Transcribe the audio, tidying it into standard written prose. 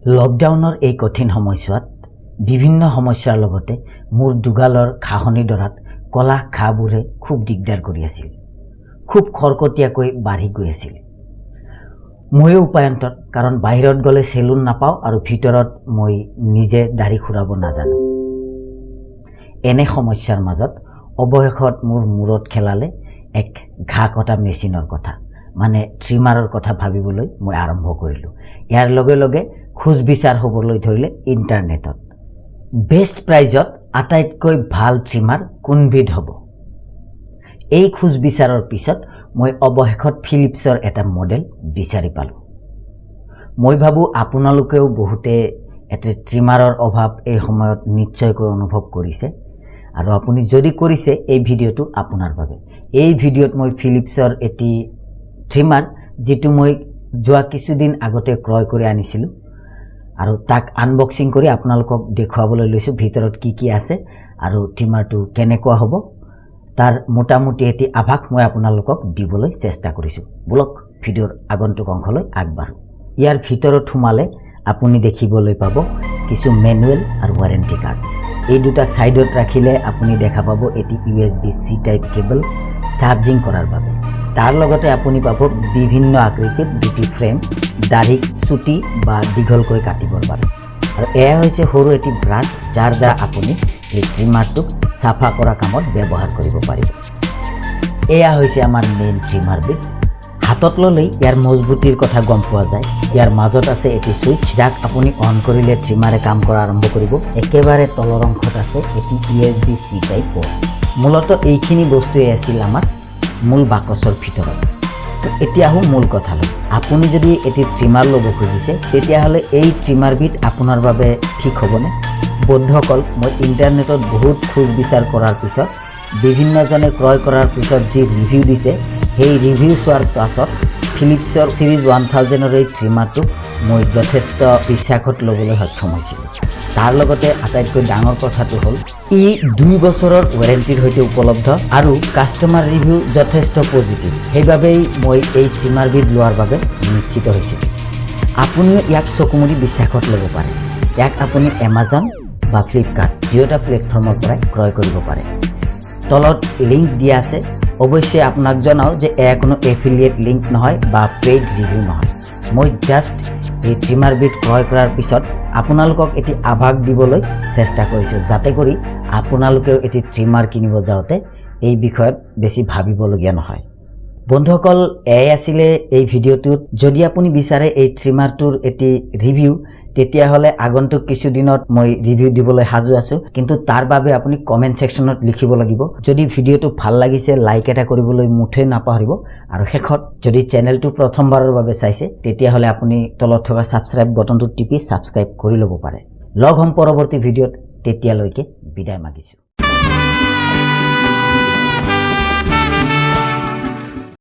লকডাউনৰ এই কঠিন সময়ছোৱাত বিভিন্ন সমস্যাৰ লগতে মোৰ দুগালৰ খাহনি দৰাত কলা খাবোৰে খুব দিগদাৰ কৰি আছিল। খুব খৰকটীয়াকৈ বাঢ়ি গৈ আছিল। ময়ো উপায়ন্তত, কাৰণ বাহিৰত গ'লে চেলুন নাপাওঁ আৰু ভিতৰত মই নিজে দাঢ়ি খুৰাব নাজানো। এনে সমস্যাৰ মাজত অৱশেষত মোৰ মূৰত খেলালে এক ঘাঁ কটা মেচিনৰ কথা, মানে ট্ৰিমাৰৰ কথা ভাবিবলৈ মই আৰম্ভ কৰিলোঁ। ইয়াৰ লগে লগে খোজ বিচাৰ হ'বলৈ ধৰিলে ইণ্টাৰনেটত। বেষ্ট প্ৰাইজত আটাইতকৈ ভাল ট্ৰিমাৰ কোনবিধ হ'ব? এই খোজ বিচাৰৰ পিছত মই অৱশেষত ফিলিপছৰ এটা মডেল বিচাৰি পালোঁ। মই ভাবোঁ আপোনালোকেও বহুতে এটা ট্ৰিমাৰৰ অভাৱ এই সময়ত নিশ্চয়কৈ অনুভৱ কৰিছে, আৰু আপুনি যদি কৰিছে এই ভিডিঅ'টো আপোনাৰ বাবে। এই ভিডিঅ'ত মই ফিলিপছৰ এটি ট্ৰিমাৰ, যিটো মই যোৱা কিছুদিন আগতে ক্ৰয় কৰি আনিছিলোঁ, আৰু তাক আনবক্সিং কৰি আপোনালোকক দেখুৱাবলৈ লৈছোঁ ভিতৰত কি কি আছে আৰু ট্ৰিমাৰটো কেনেকুৱা হ'ব, তাৰ মোটামুটি এটি আভাস মই আপোনালোকক দিবলৈ চেষ্টা কৰিছোঁ। বলক ভিডিঅ'ৰ আগন্তুক অংশলৈ আগবাঢ়োঁ। ইয়াৰ ভিতৰত সোমালে আপুনি দেখিবলৈ পাব কিছু মেনুৱেল আৰু ৱাৰেণ্টি কাৰ্ড। এই দুটাক ছাইডত ৰাখিলে আপুনি দেখা পাব এটি USB-C টাইপ কেবল চাৰ্জিং কৰাৰ বাবে। তাৰ লগতে আপুনি পাব বিভিন্ন আকৃতিৰ দুটি ফ্ৰেম, দাঢ়িক চুটি বা দীঘলকৈ কাটিবৰ বাবে। আৰু এয়া হৈছে সৰু এটি ব্ৰাছ, যাৰ দ্বাৰা আপুনি এই ট্ৰিমাৰটোক চাফা কৰা কামত ব্যৱহাৰ কৰিব পাৰিব। এয়া হৈছে আমাৰ মেইন ট্ৰিমাৰবিধ। হাতত ল'লেই ইয়াৰ মজবুতিৰ কথা গম পোৱা যায়। ইয়াৰ মাজত আছে এটি ছুইচ, যাক আপুনি অন কৰিলে ট্ৰিমাৰে কাম কৰা আৰম্ভ কৰিব। একেবাৰে তলৰ অংশত আছে এটি USB-C টাইপ পৰ্ট। মূলতঃ এইখিনি বস্তুৱেই আছিল আমাৰ মূল বাকচৰ ভিতৰত। এতিয়া আহোঁ মূল কথালৈ। আপুনি যদি এটি ট্ৰিমাৰ ল'ব খুজিছে, তেতিয়াহ'লে এই ট্ৰিমাৰবিধ আপোনাৰ বাবে ঠিক হ'বনে? বন্ধুসকল, মই ইণ্টাৰনেটত বহুত খোজ বিচাৰ কৰাৰ পিছত, বিভিন্নজনে ক্ৰয় কৰাৰ পিছত যি ৰিভিউ দিছে, সেই ৰিভিউ চোৱাৰ পাছত ফিলিপছৰ ছিৰিজ 1000ৰ এই ট্ৰিমাৰটোক মই যথেষ্ট বিশ্বাসত ল'বলৈ সক্ষম হৈছিলোঁ। তাৰ লগতে আটাইতকৈ ডাঙৰ কথাটো হ'ল ই 2 বছৰৰ ৱাৰেণ্টিৰ সৈতে উপলব্ধ আৰু কাষ্টমাৰ ৰিভিউ যথেষ্ট পজিটিভ। সেইবাবেই মই এই ট্ৰিমাৰবিধ লোৱাৰ বাবে নিশ্চিত হৈছিলোঁ। আপুনিও ইয়াক চকুমুদি বিশ্বাসত ল'ব পাৰে। ইয়াক আপুনি এমাজন বা ফ্লিপকাৰ্ট দুয়োটা প্লেটফৰ্মৰ পৰাই ক্ৰয় কৰিব পাৰে। তলত লিংক দিয়া আছে। অৱশ্যে আপোনাক জনাওঁ যে এয়া কোনো এফিলিয়েট লিংক নহয় বা পেইড ৰিভিউ নহয়। মই জাষ্ট এই ট্ৰিমাৰবিধ ক্ৰয় কৰাৰ পিছত আপোনালোকক এটি আভাস দিবলৈ চেষ্টা কৰিছোঁ, যাতে কৰি আপোনালোকেও এটি ট্ৰিমাৰ কিনিব যাওঁতে এই বিষয়ত বেছি ভাবিবলগীয়া নহয়। বন্ধুসকল, এয়াই আছিলে এই ভিডিঅ'টোত। যদি আপুনি বিচাৰে এই ট্ৰিমাৰটোৰ এটি ৰিভিউ, তেতিয়াহ'লে আগন্তুক কিছুদিনত মই ৰিভিউ দিবলৈ সাজু আছোঁ, কিন্তু তাৰ বাবে আপুনি কমেণ্ট ছেকশ্যনত লিখিব লাগিব। যদি ভিডিঅ'টো ভাল লাগিছে, লাইক এটা কৰিবলৈ মুঠেই নাপাহৰিব। আৰু শেষত, যদি চেনেলটো প্ৰথমবাৰৰ বাবে চাইছে, তেতিয়াহ'লে আপুনি তলত থকা ছাবস্ক্ৰাইব বটনটো টিপি ছাবস্ক্ৰাইব কৰি ল'ব পাৰে। লগ হ'ম পৰৱৰ্তী ভিডিঅ'ত। তেতিয়ালৈকে বিদায় মাগিছোঁ।